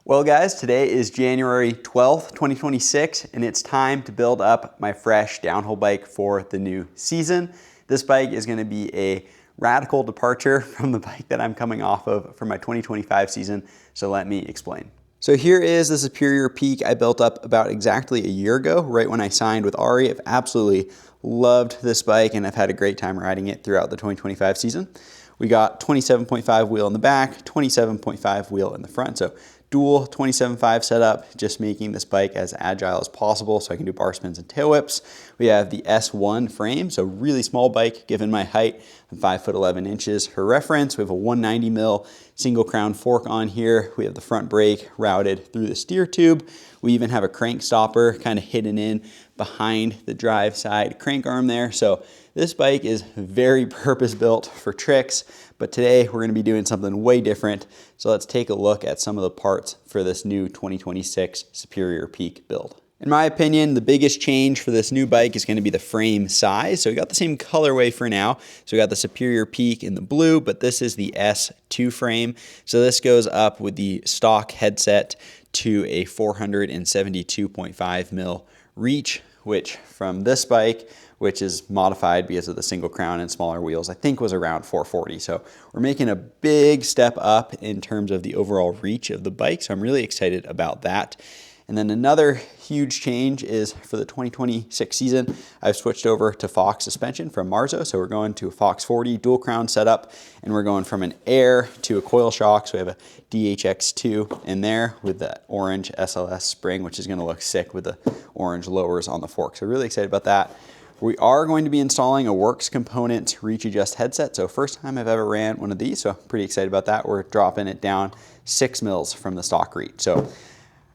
Well guys, today is January 12th, 2026, and it's time to build up my fresh downhill bike for the new season. This bike is going to be a radical departure from the bike that I'm coming off of for my 2025 season, so let me explain. So here is the Superior Peak I built up about exactly a year ago, right when I signed with Ari. I've absolutely loved this bike and I've had a great time riding it throughout the 2025 season. We got 27.5 wheel in the back, 27.5 wheel in the front, so dual 27.5 setup, just making this bike as agile as possible so I can do bar spins and tail whips. We have the S1 frame, so really small bike given my height. I'm 5'11". For reference, we have a 190 mil single crown fork on here. We have the front brake routed through the steer tube. We even have a crank stopper kind of hidden in behind the drive side crank arm there. So this bike is very purpose built for tricks, but today we're going to be doing something way different. So let's take a look at some of the parts for this new 2026 Superior Peak build. In my opinion, the biggest change for this new bike is going to be the frame size. So we got the same colorway for now. So we got the Superior Peak in the blue, but this is the S2 frame. So this goes up with the stock headset to a 472.5 mil reach, which from this bike, which is modified because of the single crown and smaller wheels, I think was around 440. So we're making a big step up in terms of the overall reach of the bike. So I'm really excited about that. And then another huge change is for the 2026 season, I've switched over to Fox suspension from Marzo. So we're going to a Fox 40 dual crown setup, and we're going from an air to a coil shock. So we have a DHX2 in there with the orange SLS spring, which is going to look sick with the orange lowers on the fork. So really excited about that. We are going to be installing a SWorks component reach adjust headset. So first time I've ever ran one of these, so pretty excited about that. We're dropping it down 6 mils from the stock reach. So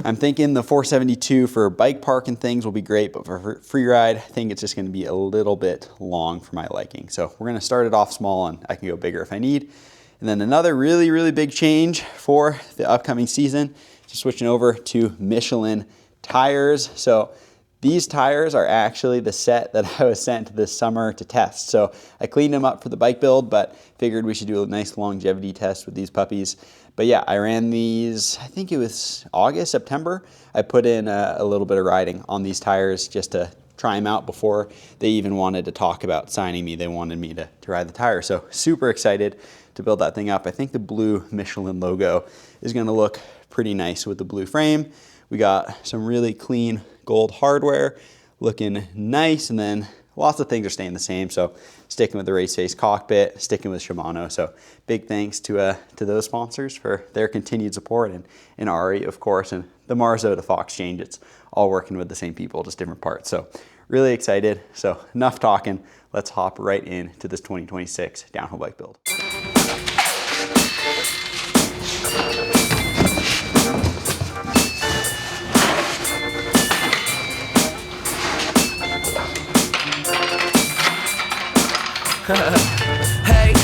I'm thinking the 472 for bike park and things will be great, but for free ride, I think it's just going to be a little bit long for my liking. So we're going to start it off small and I can go bigger if I need. And then another really big change for the upcoming season is switching over to Michelin tires. So these tires are actually the set that I was sent this summer to test. So I cleaned them up for the bike build, but figured we should do a nice longevity test with these puppies. But yeah, I ran these, I think it was August, September. I put in a little bit of riding on these tires just to try them out before they even wanted to talk about signing me. They wanted me to ride the tire. So super excited to build that thing up. I think the blue Michelin logo is gonna look pretty nice with the blue frame. We got some really clean gold hardware, looking nice, and then lots of things are staying the same. So sticking with the RaceFace cockpit, sticking with Shimano. So big thanks to those sponsors for their continued support, and Ari, of course, and the Marzo to Fox change. It's all working with the same people, just different parts. So really excited. So enough talking. Let's hop right into this 2026 downhill bike build. Hey,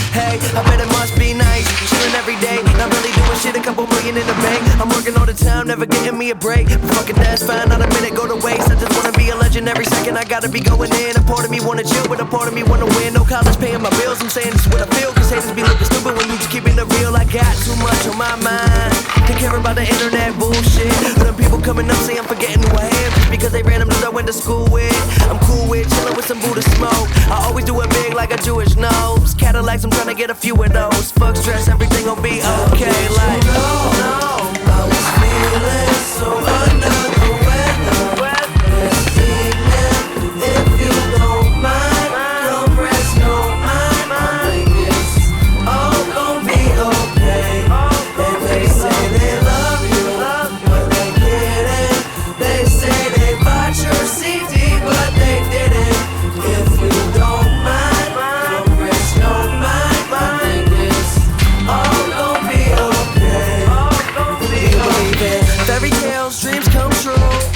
I bet it must be nice. Chillin' every day, not really doing shit, a couple million in the bank. I'm working all the time, never getting me a break. But fucking that's fine, not a minute go to waste. I just wanna be a legend every second, I gotta be going in. A part of me wanna chill, but a part of me wanna win. No college paying my bills, I'm saying this is what I feel. Cause haters be looking stupid when you just keeping it real. I got too much on my mind, can't care about the internet bullshit. When people coming up say I'm forgetting who I am just because they random dudes I went to school with. I'm cool with chillin' with some Buddha smoke. I always do it big like a Jewish nose. Cadillacs, I'm trying to get a few of those. Fuck stress, everything gon' be okay. Like, no, I was feeling so under the weather. This evening, if you don't mind, don't press no mind. It's all gon' be okay. And they say they love you, but they didn't. They say they bought your CD, but they didn't. If you don't mind, don't press no mind. All gon' be okay. Fairy tales, dreams come true.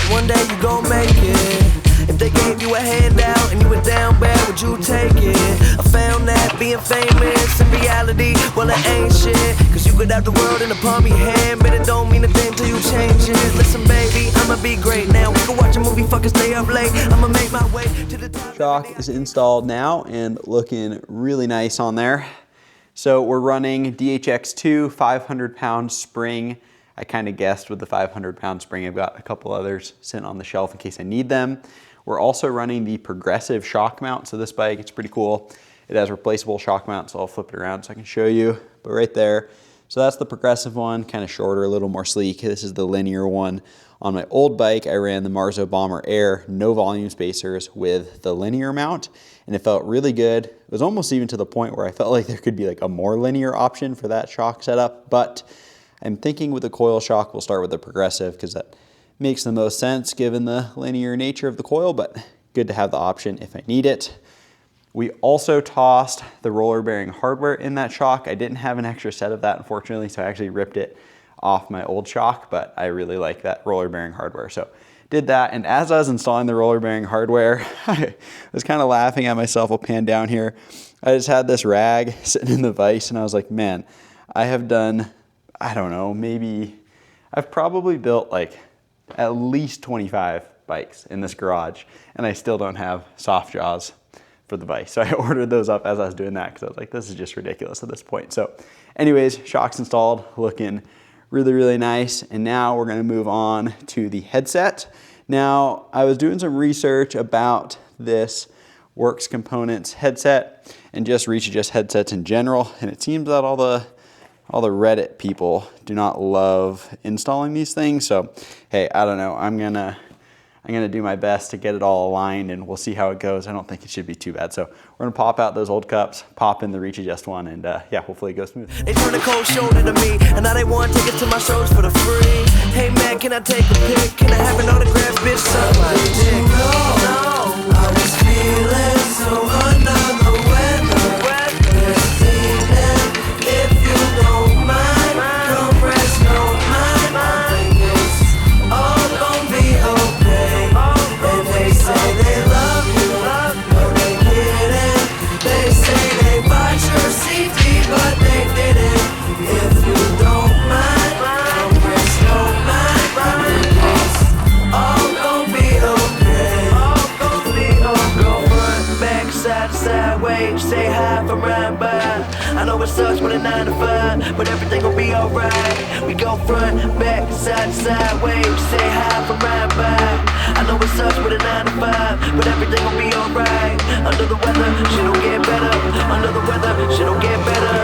One day you gon' make it. If they gave you a handout and you were down bad, would you take it? I found that being famous in reality, well it ain't shit. Cause you could have the world in the palm of your hand, but it don't mean a thing till you change it. Listen baby, I'ma be great now. We can watch a movie, fucking stay up late. I'ma make my way to the top. Shock is installed now and looking really nice on there. So we're running DHX2 500-pound spring I kind of guessed with the 500-pound spring. I've got a couple others sitting on the shelf in case I need them. We're also running the progressive shock mount. So this bike, it's pretty cool. It has replaceable shock mount, so I'll flip it around so I can show you. But right there, so that's the progressive one, kind of shorter, a little more sleek. This is the linear one. On my old bike, I ran the Marzo Bomber Air, no volume spacers with the linear mount, and it felt really good. It was almost even to the point where I felt like there could be like a more linear option for that shock setup, but I'm thinking with the coil shock, we'll start with the progressive because that makes the most sense given the linear nature of the coil, but good to have the option if I need it. We also tossed the roller bearing hardware in that shock. I didn't have an extra set of that, unfortunately, so I actually ripped it off my old shock, but I really like that roller bearing hardware. So did that, and as I was installing the roller bearing hardware, I was kind of laughing at myself. I'll pan down here. I just had this rag sitting in the vise, and I was like, man, I have done, I don't know, maybe, I've probably built like at least 25 bikes in this garage, and I still don't have soft jaws for the vise. So I ordered those up as I was doing that because I was like, this is just ridiculous at this point. So anyways, shocks installed, looking really, really nice. And now we're gonna move on to the headset. Now, I was doing some research about this SWorks Components headset and just Reach Adjust headsets in general. And it seems that all the Reddit people do not love installing these things. So, hey, I don't know. I'm gonna do my best to get it all aligned, and we'll see how it goes. I don't think it should be too bad. So we're gonna pop out those old cups, pop in the Reach Adjust one, and yeah, hopefully it goes smooth. They turn a cold shoulder to me, and now they want to take it to my shows for the free. Hey man, can I take a pic? Can I have an autograph, bitch? Somebody dick. No, I was feeling so under the weather. This evening, if you don't mind, don't press no mind. I think it's all gonna be okay. And they say they love you, no they didn't. They say they bought your CD, but they didn't. If you don't mind, don't press no mind. I think it's all gonna be okay. All gonna be okay. Go front, back, side, sideways. Say hi from right by. I know it sucks with a 9 to 5, but everything will be alright. We go front, back, side, sideways. Say hi from right by. I know it sucks with a 9 to 5, but everything will be alright. Under the weather, shit'll get better. Under the weather, shit'll get better.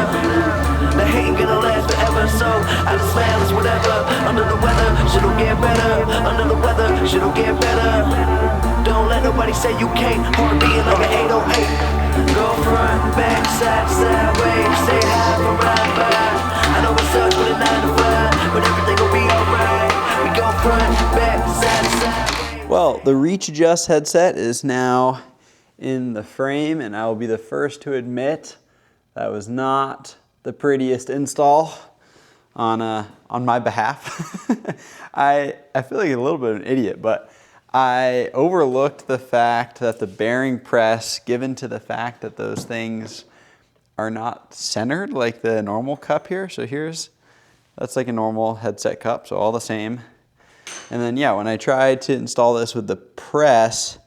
The hate ain't gonna last forever, so I just smile, it's whatever. Under the weather, shit'll get better. Under the weather, shit'll get better. Don't let nobody say you can't. Heart beating like an 808. Go front, back, side, sideways. Say hi from right by. I know it sucks with a 9 to 5, but everything will be alright. We go front, back, side, sideways. Well, the Reach Adjust headset is now in the frame, and I will be the first to admit that was not the prettiest install on my behalf. I feel like a little bit of an idiot, but I overlooked the fact that the bearing press, given to the fact that those things are not centered like the normal cup here. So that's like a normal headset cup, so all the same. And then yeah, when I tried to install this with the press,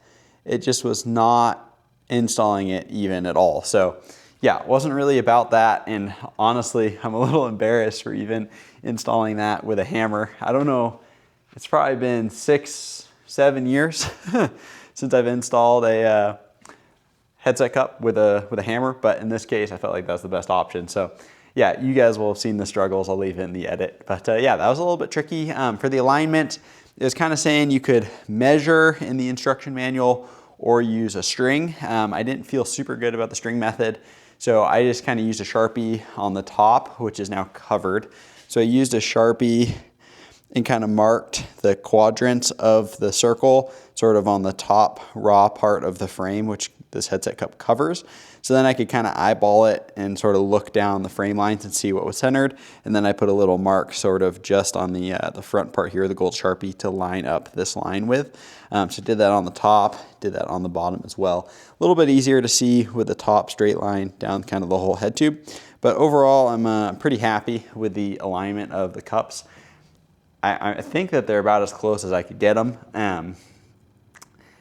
it just was not installing it even at all. So yeah, it wasn't really about that. And honestly, I'm a little embarrassed for even installing that with a hammer. I don't know, it's probably been 6-7 years since I've installed a headset cup with a hammer, but in this case, I felt like that was the best option. So yeah, you guys will have seen the struggles. I'll leave it in the edit. But yeah, that was a little bit tricky. For the alignment, it was kind of saying you could measure in the instruction manual or use a string. I didn't feel super good about the string method, so I just kind of used a Sharpie on the top, which is now covered. So I used a Sharpie and kind of marked the quadrants of the circle sort of on the top raw part of the frame, which this headset cup covers. So then I could kind of eyeball it and sort of look down the frame lines and see what was centered. And then I put a little mark sort of just on the front part here, the gold Sharpie, to line up this line with. So did that on the top, did that on the bottom as well. A little bit easier to see with the top straight line down kind of the whole head tube. But overall, I'm pretty happy with the alignment of the cups. I think that they're about as close as I could get them.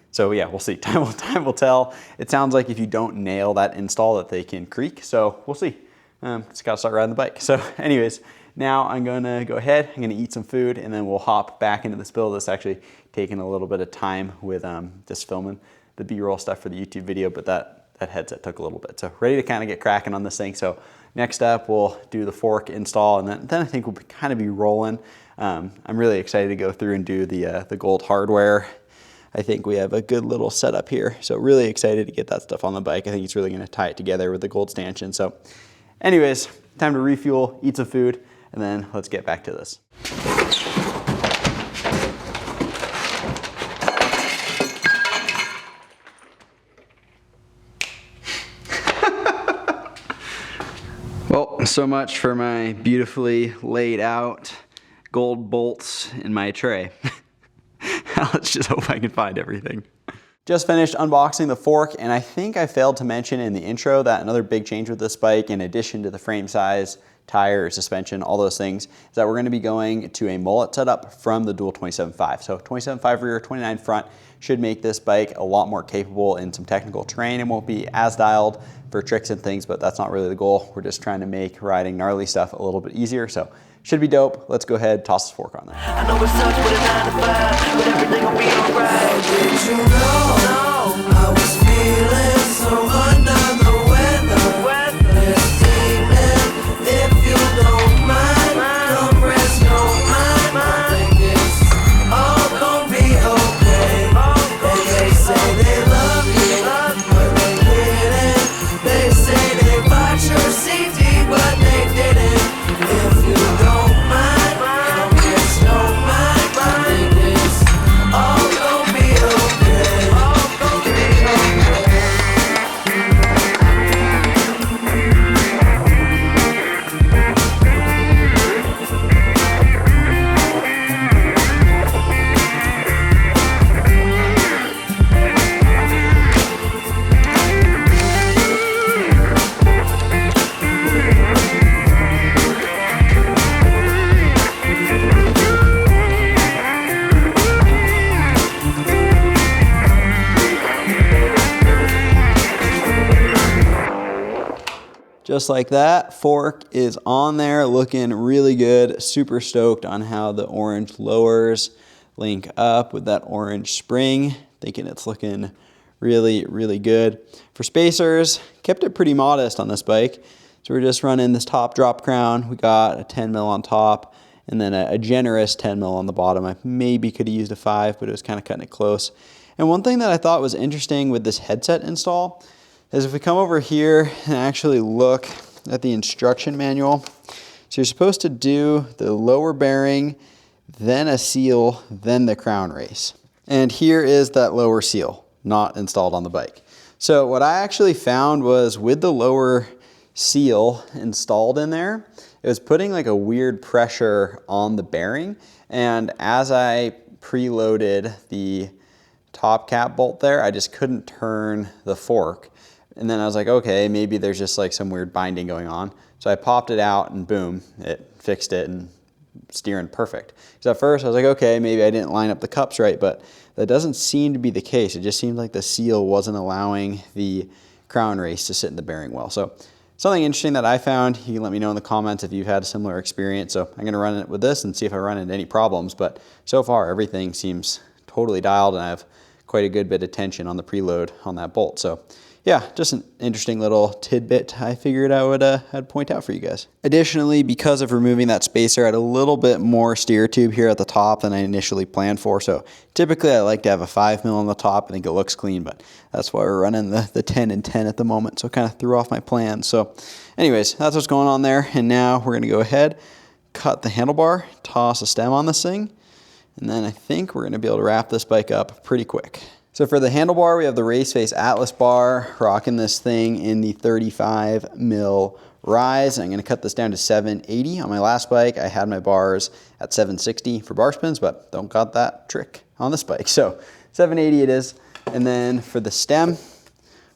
So yeah, we'll see. Time will tell. It sounds like if you don't nail that install that they can creak. So we'll see. Just gotta start riding the bike. So anyways, now I'm gonna go ahead, I'm gonna eat some food, and then we'll hop back into this build. This actually taking a little bit of time with just filming the B-roll stuff for the YouTube video, but that headset took a little bit. So ready to kind of get cracking on this thing. So next up, we'll do the fork install, and then I think we'll kind of be rolling. I'm really excited to go through and do the gold hardware. I think we have a good little setup here. So really excited to get that stuff on the bike. I think it's really gonna tie it together with the gold stanchion. So anyways, time to refuel, eat some food, and then let's get back to this. Well, so much for my beautifully laid out gold bolts in my tray. Let's just hope I can find everything. Just finished unboxing the fork, and I think I failed to mention in the intro that another big change with this bike, in addition to the frame size, tire, suspension, all those things, is that we're gonna be going to a mullet setup from the dual 27.5. So 27.5 rear, 29 front should make this bike a lot more capable in some technical terrain. It won't be as dialed for tricks and things, but that's not really the goal. We're just trying to make riding gnarly stuff a little bit easier. So should be dope. Let's go ahead, toss the fork on there. I know it sucks with a 9 to 5, but everything will be alright. Did you know I was feeling so under the weather? This evening, if you don't mind, come rest your mind. I think it's all gonna be okay. And they say they love you, but they didn't. They say they bought your safety, but they didn't. If you don't mind, come rest your mind. I think it's all gonna be okay. All gonna be okay. Just like that, fork is on there, looking really good. Super stoked on how the orange lowers link up with that orange spring. Thinking it's looking really, really good. For spacers, kept it pretty modest on this bike. So we're just running this top drop crown. We got a 10 mil on top, and then a generous 10 mil on the bottom. I maybe could have used a 5, but it was kind of cutting it close. And one thing that I thought was interesting with this headset install is if we come over here and actually look at the instruction manual. So you're supposed to do the lower bearing, then a seal, then the crown race. And here is that lower seal, not installed on the bike. So what I actually found was with the lower seal installed in there, it was putting like a weird pressure on the bearing. And as I preloaded the top cap bolt there, I just couldn't turn the fork. And then I was like, okay, maybe there's just like some weird binding going on. So I popped it out and boom, it fixed it and steering perfect. Because at first I was like, okay, maybe I didn't line up the cups right, but that doesn't seem to be the case. It just seemed like the seal wasn't allowing the crown race to sit in the bearing well. So something interesting that I found, you can let me know in the comments if you've had a similar experience. So I'm gonna run it with this and see if I run into any problems. But so far everything seems totally dialed, and I have quite a good bit of tension on the preload on that bolt. So yeah, just an interesting little tidbit I figured I would I'd point out for you guys. Additionally, because of removing that spacer, I had a little bit more steer tube here at the top than I initially planned for. So typically I like to have a 5 mil on the top. I think it looks clean, but that's why we're running the 10 and 10 at the moment. So it kind of threw off my plans. So anyways, that's what's going on there. And now we're gonna go ahead, cut the handlebar, toss a stem on this thing, and then I think we're gonna be able to wrap this bike up pretty quick. So for the handlebar, we have the RaceFace Atlas bar, rocking this thing in the 35 mil rise. I'm gonna cut this down to 780. On my last bike, I had my bars at 760 for bar spins, but don't got that trick on this bike. So 780 it is. And then for the stem,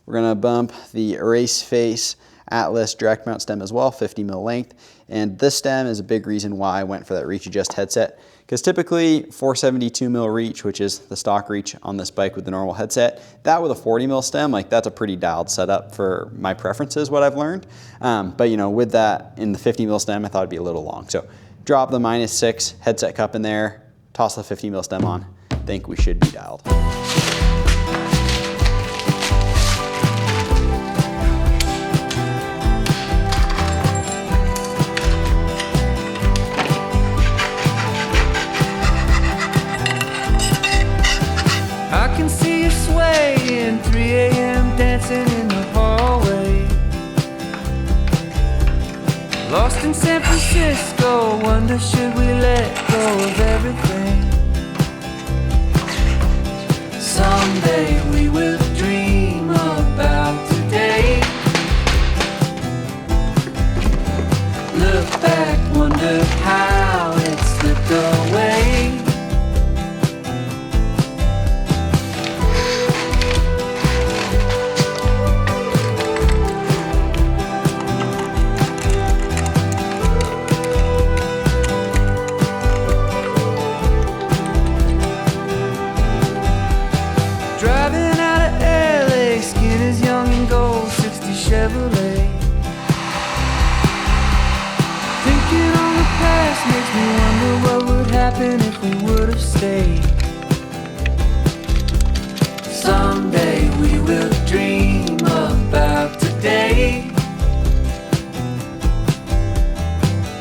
we're gonna bump the RaceFace Atlas direct mount stem as well, 50 mil length. And this stem is a big reason why I went for that Reach Adjust headset, Because typically 472 mil reach, which is the stock reach on this bike with the normal headset, that with a 40 mil stem, like that's a pretty dialed setup for my preferences, what I've learned. But you know, with that in the 50 mil stem, I thought it'd be a little long. So drop the -6 headset cup in there, toss the 50 mil stem on, think we should be dialed. I can see you swaying, 3 a.m. dancing in the hallway. Lost in San Francisco, wonder should we let go of everything. Someday we will dream about today. Look back, wonder how it slipped away. Chevrolet. Thinking on the past makes me wonder what would happen if we would have stayed. Someday we will dream about today.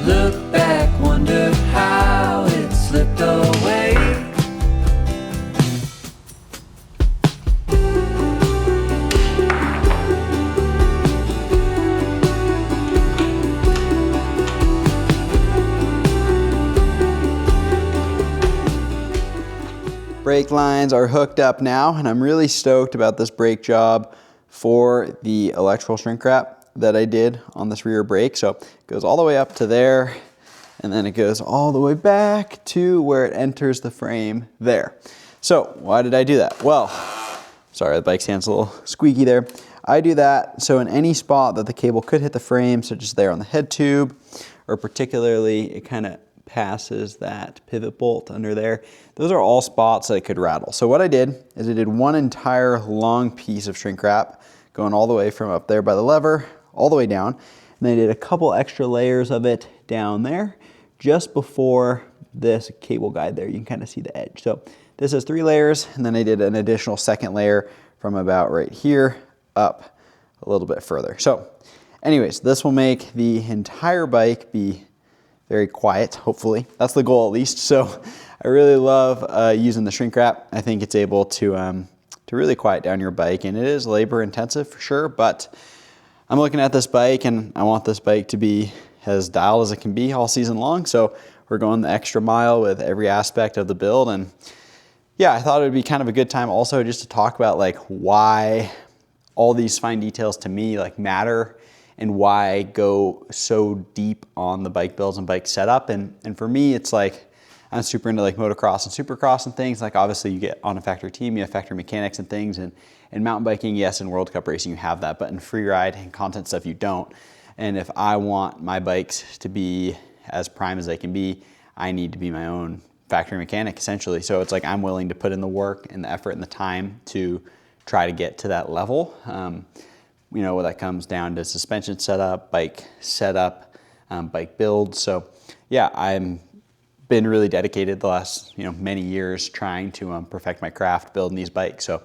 Look back, wonder how it slipped away. Brake lines are hooked up now, and I'm really stoked about this brake job for the electrical shrink wrap that I did on this rear brake. So it goes all the way up to there, and then it goes all the way back to where it enters the frame there. So why did I do that? Well, sorry, the bike stand's a little squeaky there. I do that so in any spot that the cable could hit the frame, such as there on the head tube, or particularly it kind of passes that pivot bolt under there. Those are all spots that it could rattle. So what I did is I did one entire long piece of shrink wrap going all the way from up there by the lever all the way down. And then I did a couple extra layers of it down there just before this cable guide there. You can kind of see the edge. So this is 3 layers, and then I did an additional second layer from about right here up a little bit further. So anyways, this will make the entire bike be very quiet, hopefully. That's the goal at least. So I really love using the shrink wrap. I think it's able to really quiet down your bike, and it is labor intensive for sure, but I'm looking at this bike and I want this bike to be as dialed as it can be all season long. So we're going the extra mile with every aspect of the build. And yeah, I thought it would be kind of a good time also just to talk about like why all these fine details to me like matter, and why I go so deep on the bike builds and bike setup. And for me, it's like, I'm super into like motocross and supercross and things. Like obviously you get on a factory team, you have factory mechanics and things. And in mountain biking, yes, in World Cup racing, you have that. But in free ride and content stuff, you don't. And if I want my bikes to be as prime as they can be, I need to be my own factory mechanic essentially. So it's like, I'm willing to put in the work and the effort and the time to try to get to that level. You know, that comes down to suspension setup, bike setup, bike build. So yeah, I'm been really dedicated the last, many years trying to perfect my craft building these bikes. So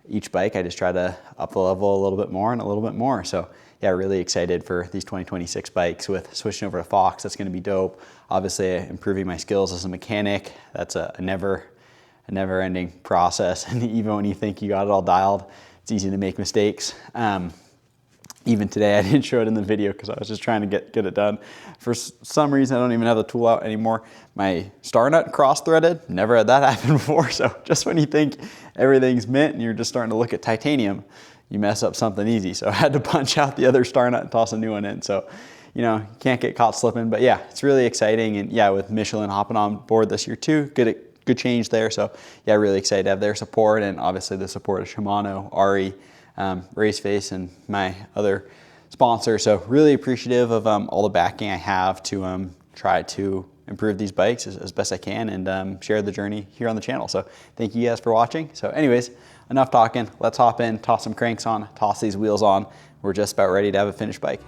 each bike, I just try to up the level a little bit more and a little bit more. So yeah, really excited for these 2026 bikes with switching over to Fox. That's going to be dope. Obviously improving my skills as a mechanic. That's a never ending process. And even when you think you got it all dialed, it's easy to make mistakes. Even today, I didn't show it in the video because I was just trying to get it done. For some reason, I don't even have the tool out anymore. My star nut cross-threaded, never had that happen before. So just when you think everything's mint and you're just starting to look at titanium, you mess up something easy. So I had to punch out the other star nut and toss a new one in. So, you can't get caught slipping. But yeah, it's really exciting. And yeah, with Michelin hopping on board this year too, good change there. So yeah, really excited to have their support, and obviously the support of Shimano, Ari, RaceFace, and my other sponsor. So really appreciative of all the backing I have to try to improve these bikes as best I can and share the journey here on the channel. So thank you guys for watching. So anyways, enough talking. Let's hop in, toss some cranks on, toss these wheels on. We're just about ready to have a finished bike.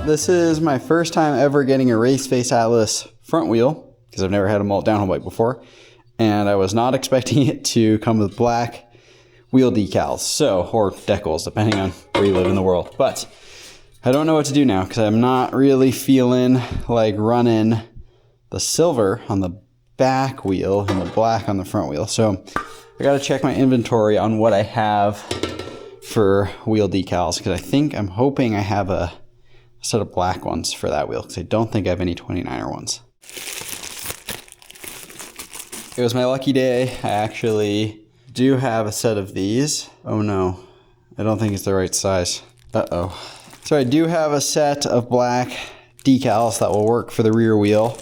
This is my first time ever getting a RaceFace Atlas front wheel because I've never had a malt downhill bike before, and I was not expecting it to come with black wheel decals, or decals, depending on where you live in the world. But I don't know what to do now because I'm not really feeling like running the silver on the back wheel and the black on the front wheel. So I got to check my inventory on what I have for wheel decals because I'm hoping I have a set of black ones for that wheel because I don't think I have any 29er ones. It was my lucky day. I actually do have a set of these. Oh no, I don't think it's the right size. Uh-oh. So I do have a set of black decals that will work for the rear wheel.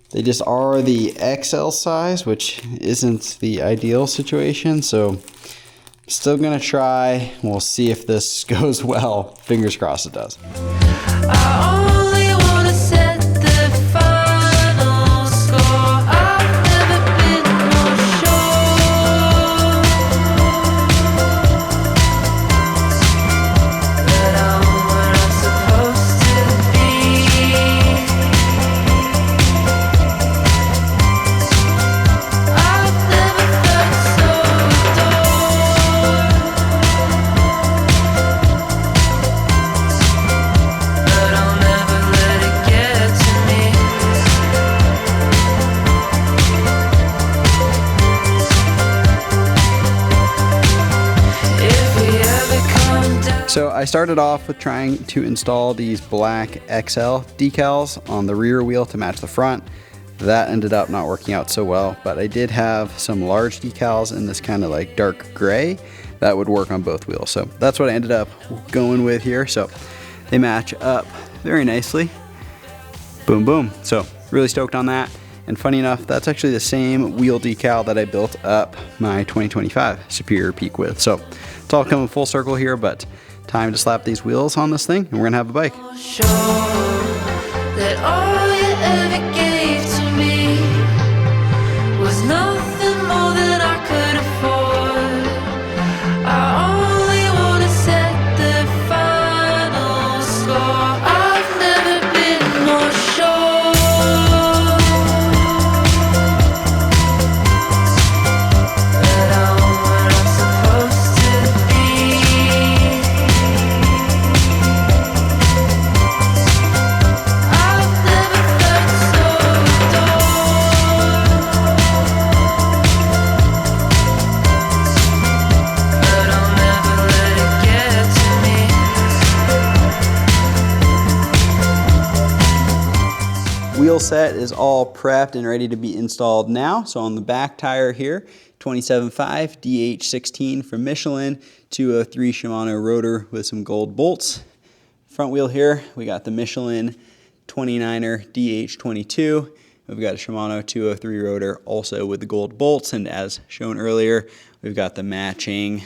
They just are the XL size, which isn't the ideal situation, so still gonna try. We'll see if this goes well. Fingers crossed it does. I only wanna set the final score. I've never been more sure that I'm where I'm supposed to be. I've never felt so adored, but I'll never let it get to me. If we ever come down. So I started off with trying to install these black XL decals on the rear wheel to match the front. That ended up not working out so well, but I did have some large decals in this kind of like dark gray that would work on both wheels. So that's what I ended up going with here. So they match up very nicely. Boom, boom. So really stoked on that. And funny enough, that's actually the same wheel decal that I built up my 2025 Superior Peak with. So it's all coming full circle here, but time to slap these wheels on this thing and we're gonna have a bike. Sure that all you ever gave to me was nothing more than I could afford. I only wanna set the final score. I've never been more sure that I'm where I'm supposed to be. I've never felt so wheel set is all prepped and ready to be installed now. So on the back tire here, 27.5 DH16 from Michelin, 203 Shimano rotor with some gold bolts. Front wheel here, we got the Michelin 29er DH22. We've got a Shimano 203 rotor also with the gold bolts, and as shown earlier, we've got the matching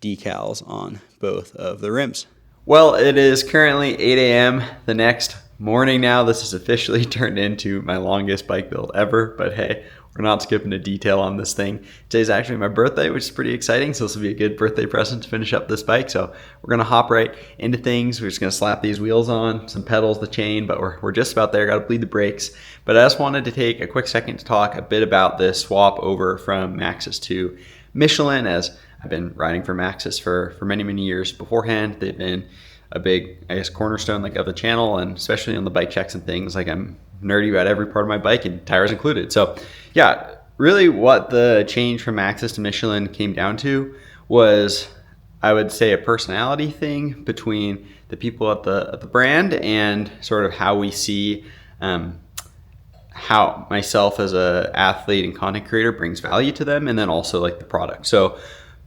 decals on both of the rims. Well, it is currently 8 a.m. the next morning now. This has officially turned into my longest bike build ever, but hey, we're not skipping a detail on this thing. Today's actually my birthday, which is pretty exciting, so this will be a good birthday present to finish up this bike. So we're gonna hop right into things. We're just gonna slap these wheels on, some pedals, the chain, but we're just about there. Gotta bleed the brakes. But I just wanted to take a quick second to talk a bit about this swap over from Maxxis to Michelin, as I've been riding for Maxxis for many years beforehand. They've been a big, I guess, cornerstone of the channel, and especially on the bike checks and things. I'm nerdy about every part of my bike, and tires included. So yeah, really what the change from Maxxis to Michelin came down to was, I would say, a personality thing between the people at the brand and sort of how we see how myself as a athlete and content creator brings value to them, and then also the product. So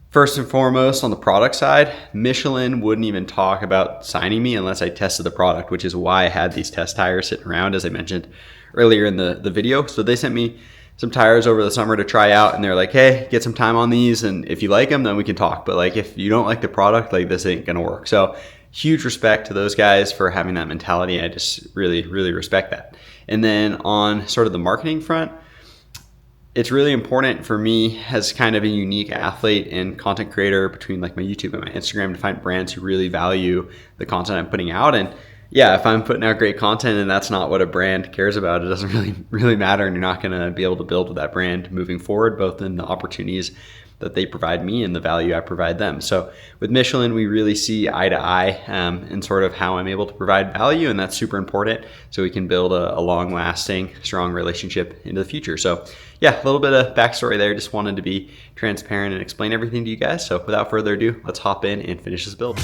first and foremost, on the product side, Michelin wouldn't even talk about signing me unless I tested the product, which is why I had these test tires sitting around, as I mentioned earlier in the video. So they sent me some tires over the summer to try out, and they're like, hey, get some time on these, and if you like them, then we can talk. But if you don't like the product, this ain't gonna work. So huge respect to those guys for having that mentality. I just really respect that. And then on sort of the marketing front, it's really important for me as kind of a unique athlete and content creator between my YouTube and my Instagram to find brands who really value the content I'm putting out. And yeah, if I'm putting out great content and that's not what a brand cares about, it doesn't really matter, and you're not going to be able to build with that brand moving forward, both in the opportunities that they provide me and the value I provide them. So with Michelin, we really see eye to eye in sort of how I'm able to provide value, and that's super important so we can build a long-lasting, strong relationship into the future. So yeah, a little bit of backstory there. Just wanted to be transparent and explain everything to you guys. So without further ado, let's hop in and finish this build.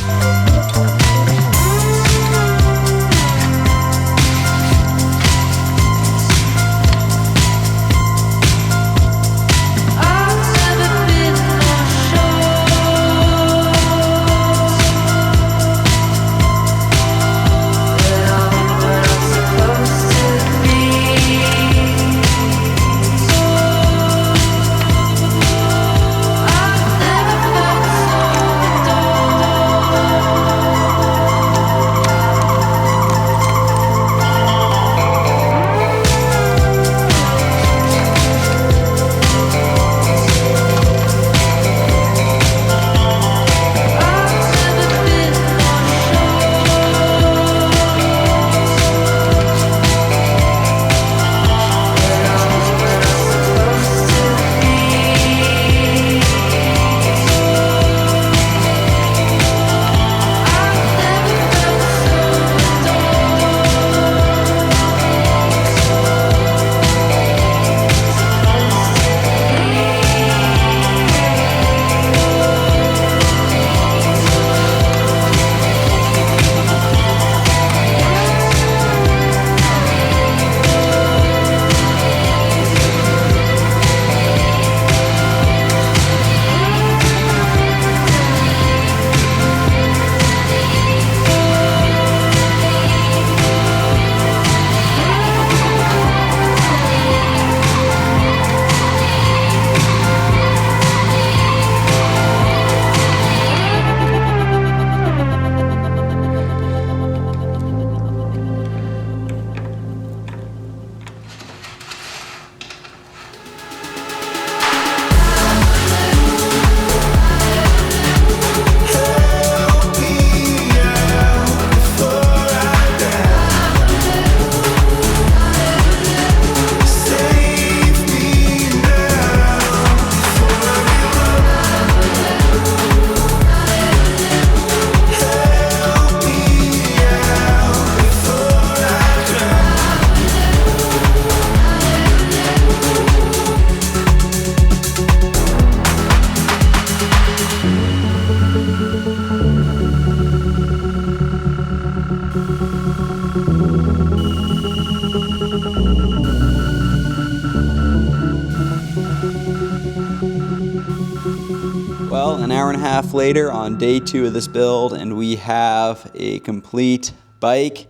hour and a half later on day 2 of this build, and we have a complete bike.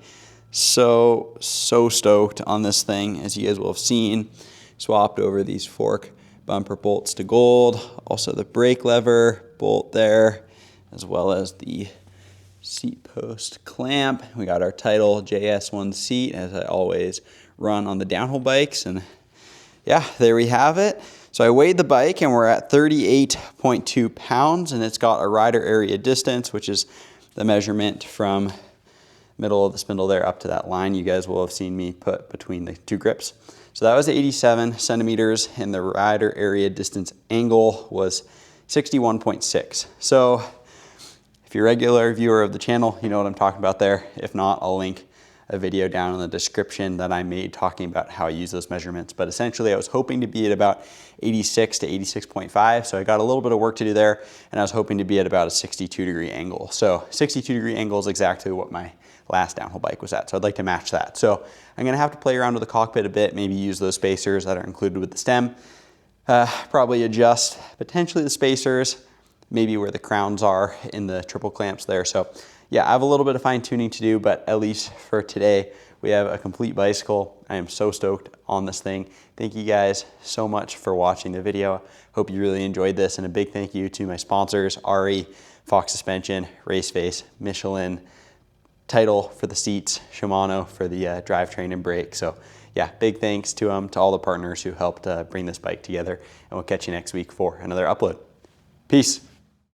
So stoked on this thing. As you guys will have seen, swapped over these fork bumper bolts to gold, also the brake lever bolt there, as well as the seat post clamp. We got our Title JS1 seat, as I always run on the downhill bikes, and yeah, there we have it. So I weighed the bike and we're at 38.2 pounds, and it's got a rider area distance, which is the measurement from middle of the spindle there up to that line you guys will have seen me put between the 2 grips. So that was 87 centimeters, and the rider area distance angle was 61.6. So if you're a regular viewer of the channel, you know what I'm talking about there. If not, I'll link a video down in the description that I made talking about how I use those measurements. But essentially I was hoping to be at about 86 to 86.5. So I got a little bit of work to do there, and I was hoping to be at about a 62-degree angle. So 62-degree angle is exactly what my last downhill bike was at. So I'd like to match that. So I'm gonna have to play around with the cockpit a bit, maybe use those spacers that are included with the stem. Probably adjust potentially the spacers, maybe where the crowns are in the triple clamps there. So yeah, I have a little bit of fine tuning to do, but at least for today, we have a complete bicycle. I am so stoked on this thing. Thank you guys so much for watching the video. Hope you really enjoyed this, and a big thank you to my sponsors, Ari, Fox Suspension, RaceFace, Michelin, Title for the seats, Shimano for the drivetrain and brake. So yeah, big thanks to all the partners who helped bring this bike together, and we'll catch you next week for another upload. Peace.